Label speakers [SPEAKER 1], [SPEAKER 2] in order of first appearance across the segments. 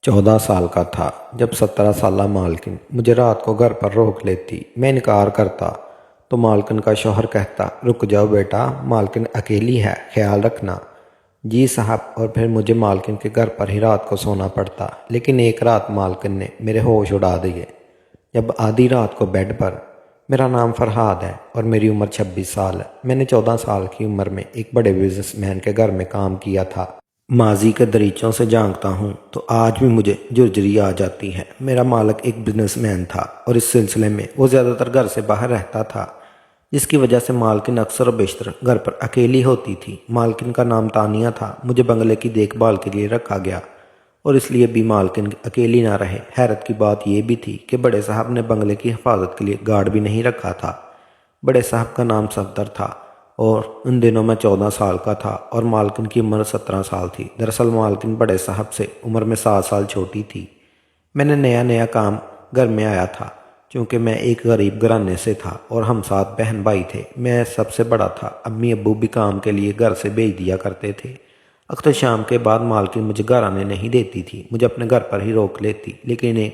[SPEAKER 1] 14 سال کا تھا جب 17 سالہ مالکن مجھے رات کو گھر پر روک لیتی۔ میں انکار کرتا تو مالکن کا شوہر کہتا، رک جاؤ بیٹا، مالکن اکیلی ہے، خیال رکھنا۔ جی صاحب، اور پھر مجھے مالکن کے گھر پر ہی رات کو سونا پڑتا۔ لیکن ایک رات مالکن نے میرے ہوش اڑا دیے جب آدھی رات کو بیڈ پر، میرا نام فرہاد ہے اور میری عمر 26 سال ہے۔ میں نے 14 سال کی عمر میں ایک بڑے بزنس مین کے گھر میں کام کیا تھا۔ ماضی کے دریچوں سے جھانکتا ہوں تو آج بھی مجھے جھرجھری آ جاتی ہے۔ میرا مالک ایک بزنس مین تھا اور اس سلسلے میں وہ زیادہ تر گھر سے باہر رہتا تھا، جس کی وجہ سے مالکن اکثر و بیشتر گھر پر اکیلی ہوتی تھی۔ مالکن کا نام تانیہ تھا۔ مجھے بنگلے کی دیکھ بھال کے لیے رکھا گیا اور اس لیے بھی مالکن اکیلی نہ رہے۔ حیرت کی بات یہ بھی تھی کہ بڑے صاحب نے بنگلے کی حفاظت کے لیے گارڈ بھی نہیں رکھا تھا۔ بڑے صاحب کا نام صفدر تھا اور ان دنوں میں 14 سال کا تھا اور مالکن کی عمر 17 سال تھی۔ دراصل مالکن بڑے صاحب سے عمر میں 7 سال چھوٹی تھی۔ میں نے نیا کام گھر میں آیا تھا، چونکہ میں ایک غریب گھرانے سے تھا اور ہم 7 بہن بھائی تھے۔ میں سب سے بڑا تھا۔ امی ابو بھی کام کے لیے گھر سے بھیج دیا کرتے تھے۔ اکثر شام کے بعد مالکن مجھے گھر آنے نہیں دیتی تھی، مجھے اپنے گھر پر ہی روک لیتی، لیکن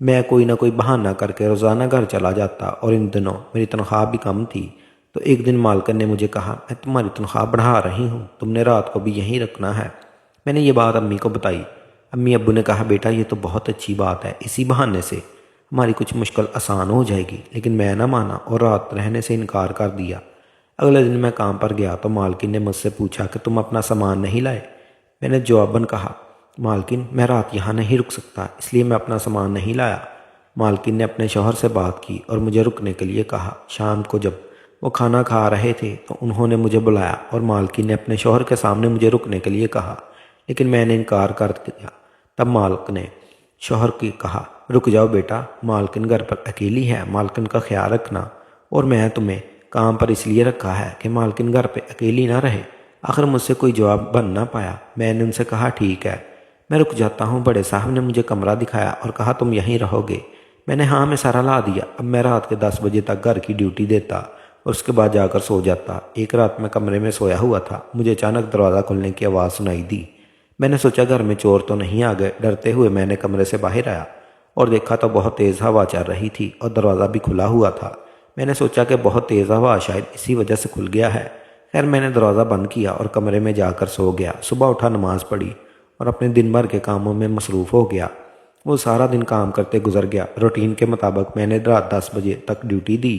[SPEAKER 1] میں کوئی نہ کوئی بہانہ کر کے روزانہ گھر چلا جاتا اور ان دنوں میری تنخواہ بھی کم تھی۔ تو ایک دن مالکن نے مجھے کہا، میں تمہاری تنخواہ بڑھا رہی ہوں، تم نے رات کو بھی یہیں رکنا ہے۔ میں نے یہ بات امی کو بتائی۔ امی ابو نے کہا، بیٹا یہ تو بہت اچھی بات ہے، اسی بہانے سے ہماری کچھ مشکل آسان ہو جائے گی۔ لیکن میں نہ مانا اور رات رہنے سے انکار کر دیا۔ اگلے دن میں کام پر گیا تو مالکن نے مجھ سے پوچھا کہ تم اپنا سامان نہیں لائے؟ میں نے جواباً کہا، مالکن میں رات یہاں نہیں رک سکتا، اس لیے میں اپنا سامان نہیں لایا۔ مالکن نے اپنے شوہر سے بات کی اور مجھے رکنے کے لیے کہا۔ شام کو جب وہ کھانا کھا رہے تھے تو انہوں نے مجھے بلایا اور مالکن نے اپنے شوہر کے سامنے مجھے رکنے کے لیے کہا، لیکن میں نے انکار کر دیا۔ تب مالکن نے شوہر کی کہا، رک جاؤ بیٹا، مالکن گھر پر اکیلی ہے، مالکن کا خیال رکھنا، اور میں تمہیں کام پر اس لیے رکھا ہے کہ مالکن گھر پہ اکیلی نہ رہے۔ آخر مجھ سے کوئی جواب بن نہ پایا۔ میں نے ان سے کہا، ٹھیک ہے، میں رک جاتا ہوں۔ بڑے صاحب نے مجھے کمرہ دکھایا اور کہا، تم یہیں رہو گے؟ میں نے ہاں میں سارا لا دیا۔ اب میں رات کے 10 بجے تک گھر کی ڈیوٹی دیتا اور اس کے بعد جا کر سو جاتا۔ ایک رات میں کمرے میں سویا ہوا تھا، مجھے اچانک دروازہ کھلنے کی آواز سنائی دی۔ میں نے سوچا گھر میں چور تو نہیں آ گئے۔ ڈرتے ہوئے میں نے کمرے سے باہر آیا اور دیکھا تو بہت تیز ہوا چل رہی تھی اور دروازہ بھی کھلا ہوا تھا۔ میں نے سوچا کہ بہت تیز ہوا شاید اسی وجہ سے کھل گیا ہے۔ خیر میں نے دروازہ بند کیا اور کمرے میں جا کر سو گیا۔ صبح اٹھا، نماز پڑھی اور اپنے دن بھر کے کاموں میں مصروف ہو گیا۔ وہ سارا دن کام کرتے گزر گیا۔ روٹین کے مطابق میں نے رات 10 بجے تک ڈیوٹی دی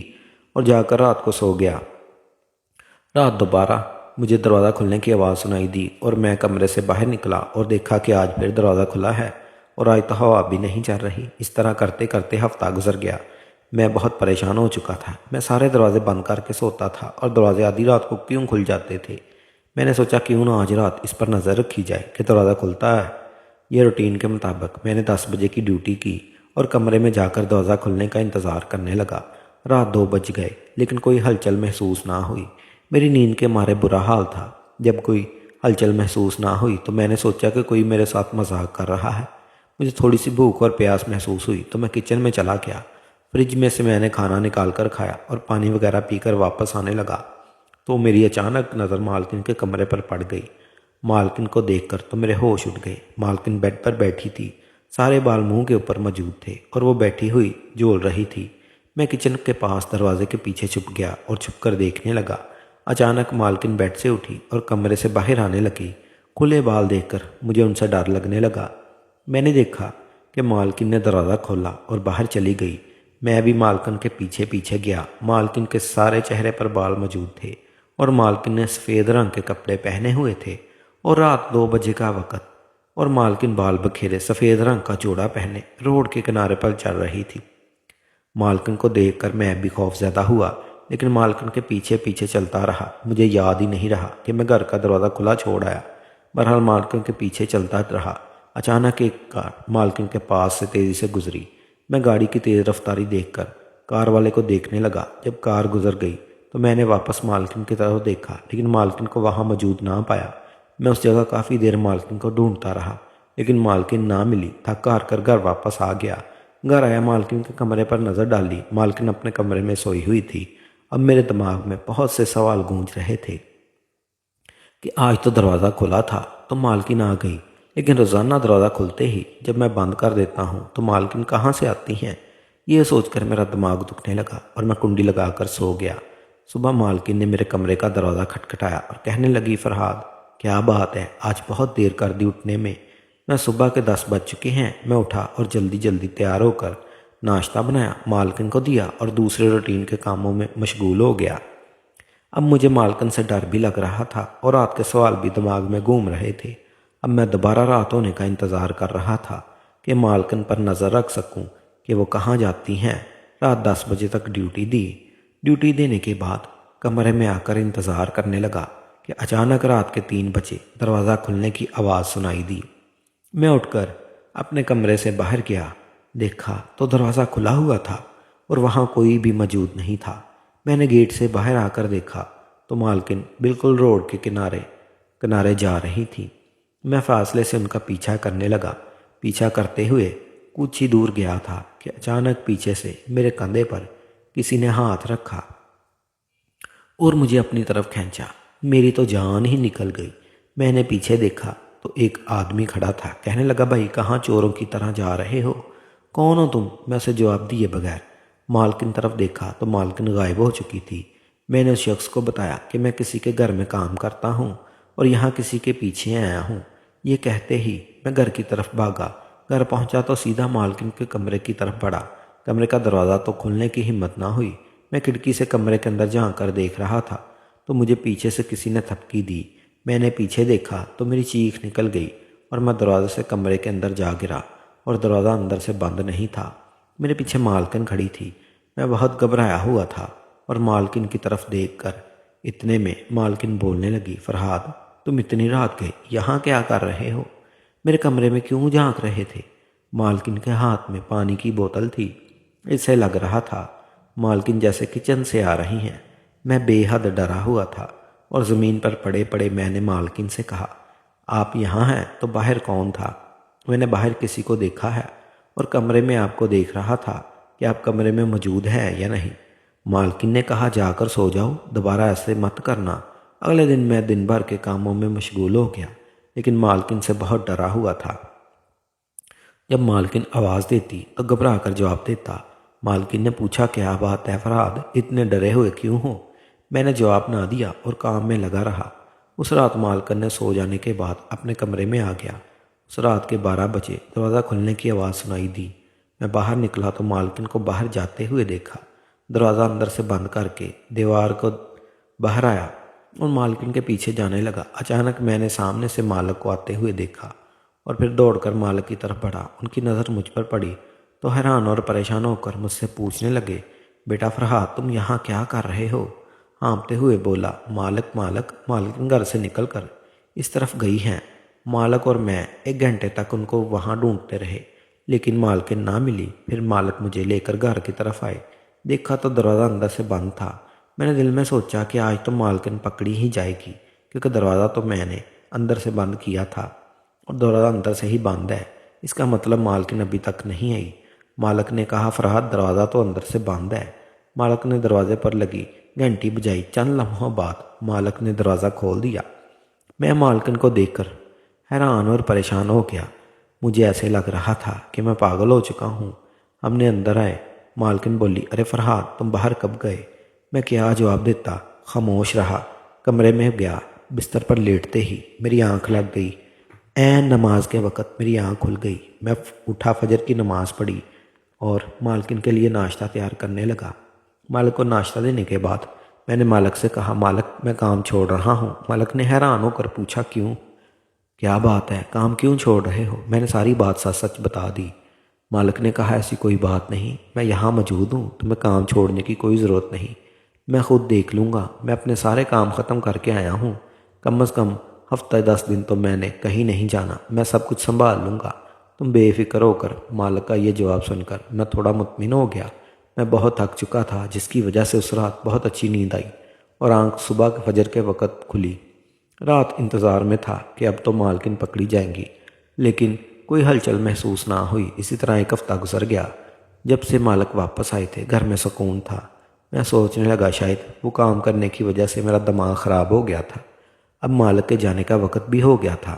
[SPEAKER 1] اور جا کر رات کو سو گیا۔ رات دوبارہ مجھے دروازہ کھلنے کی آواز سنائی دی اور میں کمرے سے باہر نکلا اور دیکھا کہ آج پھر دروازہ کھلا ہے اور آج تو ہوا بھی نہیں چل رہی۔ اس طرح کرتے کرتے ہفتہ گزر گیا۔ میں بہت پریشان ہو چکا تھا۔ میں سارے دروازے بند کر کے سوتا تھا اور دروازے آدھی رات کو کیوں کھل جاتے تھے۔ میں نے سوچا کیوں نہ آج رات اس پر نظر رکھی جائے کہ دروازہ کھلتا ہے۔ یہ روٹین کے مطابق میں نے 10 بجے کی ڈیوٹی کی اور کمرے میں جا کر دروازہ کھلنے کا انتظار کرنے لگا۔ رات 2 بج گئے لیکن کوئی ہلچل محسوس نہ ہوئی۔ میری نیند کے مارے برا حال تھا۔ جب کوئی ہلچل محسوس نہ ہوئی تو میں نے سوچا کہ کوئی میرے ساتھ مذاق کر رہا ہے۔ مجھے تھوڑی سی بھوک اور پیاس محسوس ہوئی تو میں کچن میں چلا گیا۔ فریج میں سے میں نے کھانا نکال کر کھایا اور پانی وغیرہ پی کر واپس آنے لگا تو میری اچانک نظر مالکن کے کمرے پر پڑ گئی۔ مالکن کو دیکھ کر تو میرے ہوش اٹھ گئے۔ مالکن بیڈ پر بیٹھی تھی، سارے بال منہ کے اوپر موجود تھے اور وہ بیٹھی ہوئی جھول رہی تھی۔ میں کچن کے پاس دروازے کے پیچھے چھپ گیا اور چھپ کر دیکھنے لگا۔ اچانک مالکن بیڈ سے اٹھی اور کمرے سے باہر آنے لگی۔ کھلے بال دیکھ کر مجھے ان سے ڈر لگنے لگا۔ میں نے دیکھا کہ مالکن نے دروازہ کھولا اور باہر چلی گئی۔ میں بھی مالکن کے پیچھے پیچھے گیا۔ مالکن کے سارے چہرے پر بال موجود تھے اور مالکن نے سفید رنگ کے کپڑے پہنے ہوئے تھے اور رات 2 بجے کا وقت، اور مالکن بال بکھیرے سفید رنگ کا جوڑا پہنے روڈ کے کنارے پر چل رہی تھی۔ مالکن کو دیکھ کر میں بھی خوف زدہ ہوا، لیکن مالکن کے پیچھے پیچھے چلتا رہا۔ مجھے یاد ہی نہیں رہا کہ میں گھر کا دروازہ کھلا چھوڑ آیا۔ بہرحال مالکن کے پیچھے چلتا رہا۔ اچانک ایک کار مالکن کے پاس سے تیزی سے گزری۔ میں گاڑی کی تیز رفتاری دیکھ کر کار والے کو دیکھنے لگا۔ جب کار گزر گئی تو میں نے واپس مالکن کی طرف دیکھا، لیکن مالکن کو وہاں موجود نہ پایا۔ میں اس جگہ کافی دیر مالکن کو ڈھونڈتا رہا، لیکن مالکن نہ ملی۔ تھک ہار کر گھر واپس آ گیا۔ گھر آیا، مالکن کے کمرے پر نظر ڈالی۔ مالکن اپنے کمرے میں سوئی ہوئی تھی۔ اب میرے دماغ میں بہت سے سوال گونج رہے تھے کہ آج تو دروازہ کھلا تھا تو مالکن آ گئی، لیکن روزانہ دروازہ کھلتے ہی جب میں بند کر دیتا ہوں تو مالکن کہاں سے آتی ہیں، یہ سوچ کر میرا دماغ دکھنے لگا اور میں کنڈی لگا کر سو گیا۔ صبح مالکن نے میرے کمرے کا دروازہ کھٹکھٹایا اور کہنے لگی، فرحاد کیا بات ہے، آج بہت دیر کر دی اٹھنے میں؟ میں صبح کے 10 بج چکے ہیں۔ میں اٹھا اور جلدی جلدی تیار ہو کر ناشتہ بنایا، مالکن کو دیا اور دوسرے روٹین کے کاموں میں مشغول ہو گیا۔ اب مجھے مالکن سے ڈر بھی لگ رہا تھا اور رات کے سوال بھی دماغ میں گھوم رہے تھے۔ اب میں دوبارہ رات ہونے کا انتظار کر رہا تھا کہ مالکن پر نظر رکھ سکوں کہ وہ کہاں جاتی ہیں۔ رات 10 بجے تک ڈیوٹی دی۔ ڈیوٹی دینے کے بعد کمرے میں آ کر انتظار کرنے لگا کہ اچانک رات کے 3 بجے دروازہ کھلنے کی آواز سنائی دی۔ میں اٹھ کر اپنے کمرے سے باہر گیا، دیکھا تو دروازہ کھلا ہوا تھا اور وہاں کوئی بھی موجود نہیں تھا۔ میں نے گیٹ سے باہر آ کر دیکھا تو مالکن بالکل روڈ کے کنارے جا رہی تھی۔ میں فاصلے سے ان کا پیچھا کرنے لگا۔ پیچھا کرتے ہوئے کچھ ہی دور گیا تھا کہ اچانک پیچھے سے میرے کندھے پر کسی نے ہاتھ رکھا اور مجھے اپنی طرف کھینچا۔ میری تو جان ہی نکل گئی۔ میں نے پیچھے دیکھا تو ایک آدمی کھڑا تھا، کہنے لگا، بھائی کہاں چوروں کی طرح جا رہے ہو؟ کون ہو تم؟ میں اسے جواب دیے بغیر مالکن طرف دیکھا تو مالکن غائب ہو چکی تھی۔ میں نے اس شخص کو بتایا کہ میں کسی کے گھر میں کام کرتا ہوں اور یہاں کسی کے پیچھے آیا ہوں۔ یہ کہتے ہی میں گھر کی طرف بھاگا۔ گھر پہنچا تو سیدھا مالکن کے کمرے کی طرف بڑھا۔ کمرے کا دروازہ تو کھلنے کی ہمت نہ ہوئی۔ میں کھڑکی سے کمرے کے اندر جھانک کر دیکھ رہا تھا تو مجھے پیچھے سے کسی نے تھپکی دی۔ میں نے پیچھے دیکھا تو میری چیخ نکل گئی اور میں دروازے سے کمرے کے اندر جا گرا اور دروازہ اندر سے بند نہیں تھا۔ میرے پیچھے مالکن کھڑی تھی۔ میں بہت گھبرایا ہوا تھا اور مالکن کی طرف دیکھ کر اتنے میں مالکن بولنے لگی، فرحاد تم اتنی رات کے یہاں کیا کر رہے ہو؟ میرے کمرے میں کیوں جھانک رہے تھے؟ مالکن کے ہاتھ میں پانی کی بوتل تھی۔ اسے لگ رہا تھا مالکن جیسے کچن سے آ رہی ہیں۔ میں بے حد ڈرا ہوا تھا اور زمین پر پڑے پڑے میں نے مالکن سے کہا، آپ یہاں ہیں تو باہر کون تھا؟ میں نے باہر کسی کو دیکھا ہے اور کمرے میں آپ کو دیکھ رہا تھا کہ آپ کمرے میں موجود ہیں یا نہیں۔ مالکن نے کہا، جا کر سو جاؤ، دوبارہ ایسے مت کرنا۔ اگلے دن میں دن بھر کے کاموں میں مشغول ہو گیا لیکن مالکن سے بہت ڈرا ہوا تھا۔ جب مالکن آواز دیتی تو گھبرا کر جواب دیتا۔ مالکن نے پوچھا، کیا بات ہے فرحاد، اتنے ڈرے ہوئے کیوں ہو؟ میں نے جواب نہ دیا اور کام میں لگا رہا۔ اس رات مالکن نے سو جانے کے بعد اپنے کمرے میں آ گیا۔ اس رات کے 12 بجے دروازہ کھلنے کی آواز سنائی دی۔ میں باہر نکلا تو مالکن کو باہر جاتے ہوئے دیکھا۔ دروازہ اندر سے بند کر کے دیوار کو باہر آیا اور مالکن کے پیچھے جانے لگا۔ اچانک میں نے سامنے سے مالک کو آتے ہوئے دیکھا اور پھر دوڑ کر مالک کی طرف بڑھا۔ ان کی نظر مجھ پر پڑی تو حیران اور پریشان ہو کر مجھ سے پوچھنے لگے، بیٹا فرحاد تم یہاں کیا کر رہے ہو؟ ہانپتے ہوئے بولا، مالکن گھر سے نکل کر اس طرف گئی ہیں۔ مالک اور میں 1 گھنٹے تک ان کو وہاں ڈھونڈتے رہے لیکن مالکن نہ ملی۔ پھر مالک مجھے لے کر گھر کی طرف آئے۔ دیکھا تو دروازہ اندر سے بند تھا۔ میں نے دل میں سوچا کہ آج تو مالکن پکڑی ہی جائے گی کیونکہ دروازہ تو میں نے اندر سے بند کیا تھا اور دروازہ اندر سے ہی بند ہے، اس کا مطلب مالکن ابھی تک نہیں آئی۔ مالک نے کہا، فرحاد دروازہ تو اندر سے بند ہے۔ مالک نے دروازے پر لگی گھنٹی بجائی۔ چند لمحوں بعد مالک نے دروازہ کھول دیا۔ میں مالکن کو دیکھ کر حیران اور پریشان ہو گیا۔ مجھے ایسے لگ رہا تھا کہ میں پاگل ہو چکا ہوں۔ ہم نے اندر آئے۔ مالکن بولی، ارے فرحاد تم باہر کب گئے؟ میں کیا جواب دیتا، خاموش رہا۔ کمرے میں گیا، بستر پر لیٹتے ہی میری آنکھ لگ گئی۔ عین نماز کے وقت میری آنکھ کھل گئی۔ میں اٹھا، فجر کی نماز پڑھی اور مالکن کے لیے ناشتہ تیار کرنے لگا۔ مالک کو ناشتہ دینے کے بعد میں نے مالک سے کہا، مالک میں کام چھوڑ رہا ہوں۔ مالک نے حیران ہو کر پوچھا، کیوں؟ کیا بات ہے، کام کیوں چھوڑ رہے ہو؟ میں نے ساری بات سچ سچ بتا دی۔ مالک نے کہا، ایسی کوئی بات نہیں، میں یہاں موجود ہوں، تمہیں کام چھوڑنے کی کوئی ضرورت نہیں، میں خود دیکھ لوں گا۔ میں اپنے سارے کام ختم کر کے آیا ہوں، کم از کم ہفتہ 10 دن تو میں نے کہیں نہیں جانا، میں سب کچھ سنبھال لوں گا، تم بے فکر ہو کر۔ مالک کا یہ جواب سن کر میں تھوڑا مطمئن ہو گیا۔ میں بہت تھک چکا تھا جس کی وجہ سے اس رات بہت اچھی نیند آئی اور آنکھ صبح کے فجر کے وقت کھلی۔ رات انتظار میں تھا کہ اب تو مالکن پکڑی جائیں گی لیکن کوئی ہلچل محسوس نہ ہوئی۔ اسی طرح 1 ہفتہ گزر گیا۔ جب سے مالک واپس آئے تھے گھر میں سکون تھا۔ میں سوچنے لگا شاید وہ کام کرنے کی وجہ سے میرا دماغ خراب ہو گیا تھا۔ اب مالک کے جانے کا وقت بھی ہو گیا تھا۔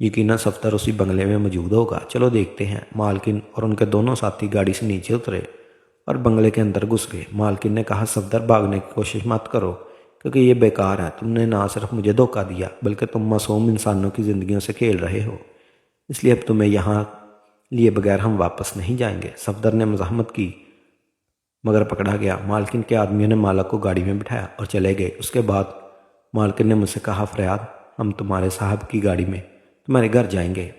[SPEAKER 1] یقیناً صفدر اسی بنگلے میں موجود ہوگا، چلو دیکھتے ہیں۔ مالکن اور ان کے دونوں ساتھی گاڑی سے نیچے اترے اور بنگلے کے اندر گھس گئے۔ مالکن نے کہا، صفدر بھاگنے کی کوشش مت کرو کیونکہ یہ بیکار ہے۔ تم نے نہ صرف مجھے دھوکہ دیا بلکہ تم معصوم انسانوں کی زندگیوں سے کھیل رہے ہو، اس لیے اب تمہیں یہاں لیے بغیر ہم واپس نہیں جائیں گے۔ صفدر نے مزاحمت کی مگر پکڑا گیا۔ مالکن کے آدمیوں نے مالک کو گاڑی میں بٹھایا اور چلے گئے۔ اس کے بعد مالکن نے مجھ سے کہا، فریاد، ہم تمہارے صاحب کی گاڑی میں تمہارے گھر جائیں گے۔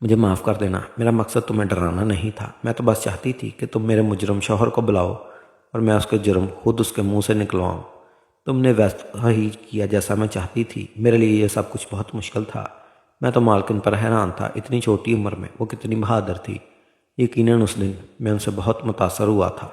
[SPEAKER 1] مجھے معاف کر دینا، میرا مقصد تمہیں ڈرانا نہیں تھا، میں تو بس چاہتی تھی کہ تم میرے مجرم شوہر کو بلاؤ اور میں اس کے جرم خود اس کے منہ سے نکلواؤں۔ تم نے ویسا ہی کیا جیسا میں چاہتی تھی۔ میرے لیے یہ سب کچھ بہت مشکل تھا۔ میں تو مالکن پر حیران تھا، اتنی چھوٹی عمر میں وہ کتنی بہادر تھی۔ یقیناً اس دن میں ان سے بہت متاثر ہوا تھا۔